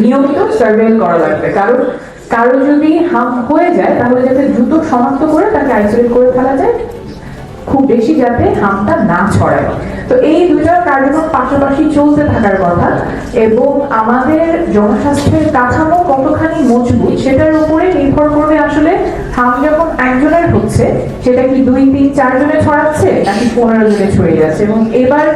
নিয়মিত সার্ভেল করা লাগবে। কারণ কারো যদি হাম হয়ে যায় তাহলে যাতে দ্রুত শনাক্ত করে তাকে আইসোলেট করে ফেলা যায়, খুব বেশি যাতে হামটা না ছড়ায়। তো এই দুইটা কার্যক্রম পাশাপাশি চলতে থাকার কথা, এবং আমাদের জনস্বাস্থ্যের কাঠামো কতখানি মজবুত সেটার উপরে নির্ভর করবে আসলে হাম যখন একজনের হচ্ছে সেটা কি 2, 3, 4 জনে ছড়াচ্ছে নাকি 15 জনে ছড়িয়ে যাচ্ছে। এবং এবার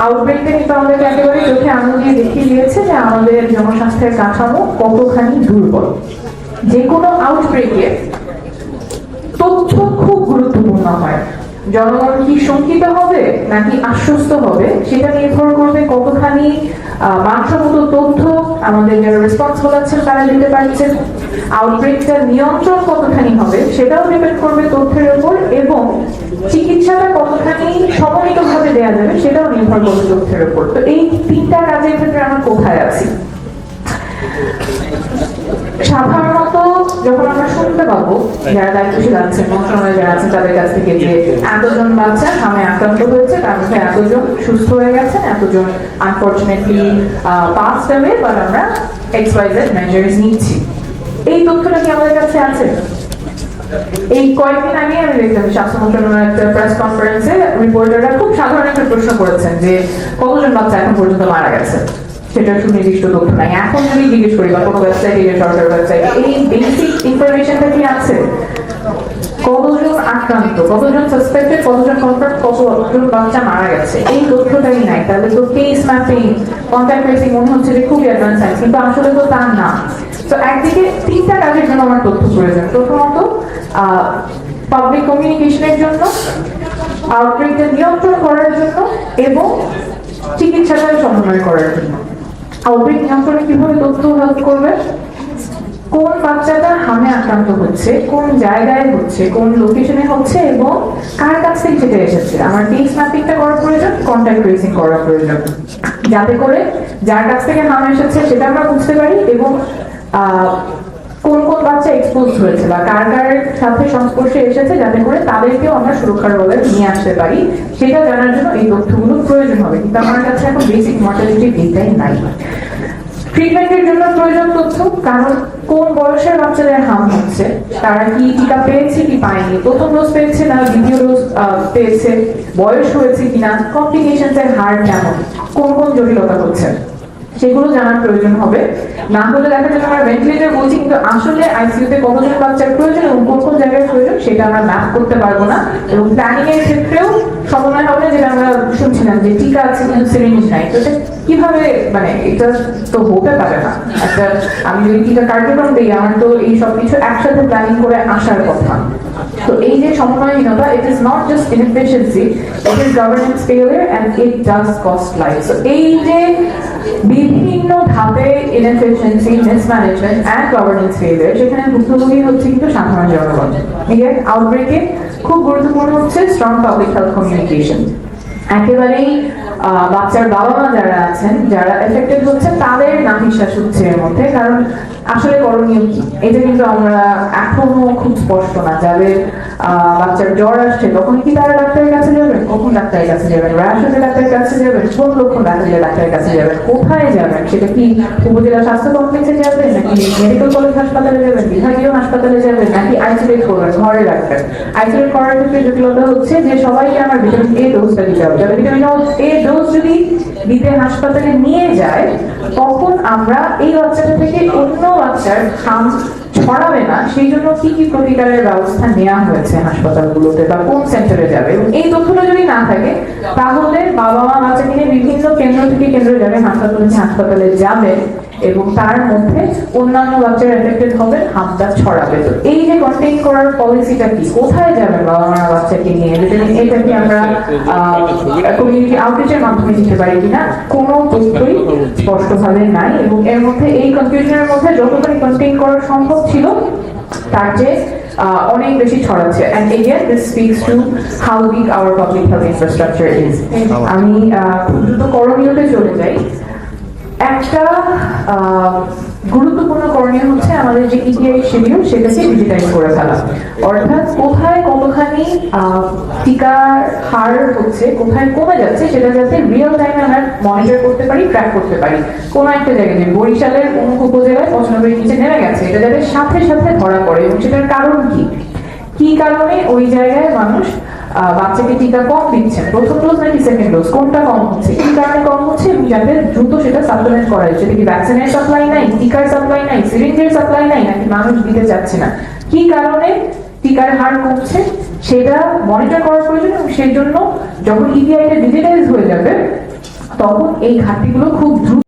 আউটব্রেকটা কিন্তু আমাদেরকে একেবারে চোখে আঙুল দিয়ে দেখিয়ে দিয়েছে যে আমাদের জনস্বাস্থ্যের কাঠামো কতখানি দুর্বল। যে কোনো আউটব্রেকে তথ্য খুব গুরুত্বপূর্ণ হয়। জনগণ কি শঙ্কিত হবে নাকি আশ্বস্ত হবে সেটা নির্ভর করবে কতখানি মানসম্মত তথ্য আমাদের যারা রেসপন্সিবল আছেন তারা দিতে পারছেন। আউটব্রেকটা নিয়ন্ত্রণ কতখানি হবে সেটাও ডিপেন্ড করবে তথ্যের উপর, এবং চিকিৎসাটা কতখানি সমন্বিতভাবে দেওয়া যাবে সেটাও নির্ভর করবে তথ্যের উপর। তো এই তিনটা কাজের ক্ষেত্রে আমরা কোথায় আছি? সাধারণত যখন আমরা শুনতে পাবো যারা দায়িত্বশীল আছেন, মন্ত্রণালয়ে যারা আছেন তাদের কাছ থেকে যে এতজন বাচ্চা হামে আক্রান্ত হয়েছে, তার মধ্যে এতজন সুস্থ হয়ে গেছেন, এতজন আনফরচুনেটলি পাস্ট অ্যাওয়ে, বাট আমরা XYZ মেজার্স নিচ্ছি, এই তথ্যটা কি আমাদের কাছে আছে? এই কয়েকদিন আগে আমি দেখলাম স্বাস্থ্য মন্ত্রণালয়ের একটা প্রেস কনফারেন্সে রিপোর্টাররা খুব সাধারণ একটা প্রশ্ন করেছেন যে কতজন বাচ্চা এখন পর্যন্ত মারা গেছে, সেটা সুনির্দিষ্ট তথ্য নাই। এখন যদি জিজ্ঞেস করি বা কোনো ওয়েবসাইটে, সরকারি ওয়েবসাইটে এই বেসিক ইনফরমেশনটা কি আছে? কতজন আক্রান্ত, কতজন সাসপেক্টেড, কতজন কনফার্ম, কতজন বাচ্চা মারা গেছে, এই তথ্যটাই নাই। তাহলে তো কেস ম্যাপিং, কন্ট্যাক্ট ট্রেসিং মনে হচ্ছে যে খুবই অ্যাডভান্স সায়েন্স, কিন্তু আসলে তো তা না। তো একদিকে তিনটা কাজের জন্য আমার তথ্য প্রয়োজন। প্রথমত পাবলিক কমিউনিকেশনের জন্য, আউটব্রেকটা নিয়ন্ত্রণ করার জন্য, এবং চিকিৎসাটা সমন্বয় করার জন্য। আউটব্রেক নিয়ন্ত্রণে কিভাবে তথ্য হেল্প করবে? কোন বাচ্চাটা হামে আক্রান্ত হচ্ছে, কোন জায়গায় হচ্ছে, কোন লোকেশনে হচ্ছে, এবং কার কাছ থেকে সেটা এসেছে। আমার কেস ম্যাপিংটা করার প্রয়োজন, কন্ট্যাক্ট ট্রেসিং করার প্রয়োজন, যাতে করে যার কাছ থেকে হাম এসেছে সেটা আমরা বুঝতে পারি, এবং কোন কোন বাচ্চা এক্সপোজ হয়েছে বা কার কার সাথে সংস্পর্শে এসেছে, যাতে করে তাদেরকেও আমরা সুরক্ষার বলে নিয়ে আসতে পারি, সেটা জানার জন্য এই তথ্যগুলো প্রয়োজন হবে। কিন্তু আমার কাছে এখন বেসিক মর্টালিটি ডেটাই নাই। ট্রিটমেন্টের জন্য প্রয়োজন তথ্য, কারণ কোন বয়সের বাচ্চাদের হাম হচ্ছে, তারা কি টিকা পেয়েছে কি পায়নি, প্রথম ডোজ পেয়েছে না দ্বিতীয় ডোজ পেয়েছে, বয়স হয়েছে কিনা, কমপ্লিকেশনস এর হার কেমন, কোন কোন জটিলতা হচ্ছে, সেগুলো জানার প্রয়োজন হবে। না হলে দেখা যাবে আমরা ভেন্টিলেটর বলছি কিন্তু আসলে আইসিইউতে কতজন বাচ্চার প্রয়োজন এবং কোন কোন জায়গায় প্রয়োজন সেটা আমরা ম্যাপ করতে পারবো না। এবং প্ল্যানিং এর ক্ষেত্রেও সমন্বয় হবে, যেটা আমরা শুনছিলাম যে টিকা আছে কিন্তু সিরিঞ্জ নাই, তো কিভাবে, মানে এটা তো হতে পারে না। একটা আমি যদি টিকা কার্যক্রম দিই, আমার তো এই সবকিছু একসাথে প্ল্যানিং করে আসার কথা। তো এই যে সমন্বয়হীনতা, it is not just inefficiency, it is governance failure and it does cost lives. So এই যে বিভিন্ন ধাপে ইনএফিশিয়েন্সি, মিসম্যানেজমেন্ট এন্ড গভর্নেন্স ফেলিয়ার, সেখানে ভুক্তভোগী হচ্ছে কিন্তু সাধারণ জনগণ। এই আউটব্রেকে খুব গুরুত্বপূর্ণ হচ্ছে স্ট্রং পাবলিক হেলথ কমিউনিকেশন। একেবারেই বাচ্চার বাবা মা যারা আছেন, যারা এফেক্টেড হচ্ছে, তাদের নাভিশ্বাস হচ্ছে এর মধ্যে। কারণ আসলে করণীয় কি, এটা কিন্তু আমরা এখনো খুব স্পষ্ট না। যাদের বাচ্চার জ্বর আসছে তখন কি তারা ডাক্তারের কাছে যাবেন, কখন ডাক্তারের কাছে যাবেন, র্যাশ হলে ডাক্তারের কাছে যাবেন, কোন লক্ষণ দেখা দিলে ডাক্তারের কাছে যাবেন, কোথায় যাবেন, সেটা কি উপজেলা স্বাস্থ্য কমপ্লেক্সে যাবেন, নাকি মেডিকেল কলেজ হাসপাতালে যাবেন, বিভাগীয় হাসপাতালে যাবেন, নাকি আইসোলেট করবেন, ঘরে রাখবেন। আইসোলেট করার ক্ষেত্রে জটিলতা হচ্ছে যে সবাইকে আমার ভিটামিন এ ডোজটা দিতে হবে। যাদের ভিটামিন এ ডোজ যদি দিতে হাসপাতালে নিয়ে যায়, তখন আমরা এই বাচ্চাটা থেকে অন্য বাচ্চার হাম ছড়াবে না, সেই জন্য কি কি প্রতিকারের ব্যবস্থা নেওয়া হয়েছে হাসপাতালগুলোতে বা কোন সেন্টারে যাবে, এবং এই তথ্যটা যদি না থাকে তাহলে বাবা মা বাচ্চাকে নিয়ে বিভিন্ন কেন্দ্র থেকে কেন্দ্রে যাবে, হাসপাতালে যাবে, এবং তার মধ্যে অন্যান্য বাচ্চারা এফেক্টেড হবে, হামটা ছড়াবে। তো এই যে কন্টেইন করার পলিসিটা কি, কোথায় যাবেন বাবা মা বাচ্চাকে নিয়ে, এটা কি আমরা কমিউনিটি আউটরিচের মাধ্যমে দিতে পারি কিনা, কোনো তথ্যই স্পষ্টভাবে নাই। এবং এর মধ্যে এই কনফিউশনের মধ্যে যতখানি কন্টেইন করা সম্ভব ছিল তার যে অনেক বেশি ছড়াচ্ছে। and again this speaks to how weak our public health infrastructure is. আমি দ্রুত করণীয়তে চলে যাই। একটা গুরুত্বপূর্ণ করণীয় হচ্ছে আমাদের যে ইপিআই শিডিউল সেটাকে ডিজিটাইজ করে ফেলা, অর্থাৎ কোথায় কতখানি টিকার হার হচ্ছে, কোথায় কমে যাচ্ছে সেটা যাতে রিয়েল টাইমে আমরা মনিটর করতে পারি, ট্র্যাক করতে পারি। কোনো একটা জায়গায় যে বরিশালের অমুক উপজেলায় 95 নিচে নেমে গেছে, এটা যাতে সাথে সাথে ধরা পড়ে এবং সেটার কারণ কি, কি কারণে ওই জায়গায় মানুষ বাচ্চাকে টিকা কম দিচ্ছেন, প্রথম ডোজ নাকি সেকেন্ড ডোজ, কোনটা কম হচ্ছে, কি কারণে কম হচ্ছে, এবং যাতে দ্রুত সেটা সাপ্লিমেন্ট করা হচ্ছে। কি ভ্যাকসিনের সাপ্লাই নাই, টিকার সাপ্লাই নাই, সিরিঞ্জের সাপ্লাই নাই, নাকি মানুষ দিতে চাচ্ছে না, কি কারণে টিকার হার কমছে সেটা মনিটর করার প্রয়োজন। এবং সেই জন্য যখন ইপিআইটা ডিজিটাইজ হয়ে যাবে তখন এই ঘাটতিগুলো খুব দ্রুত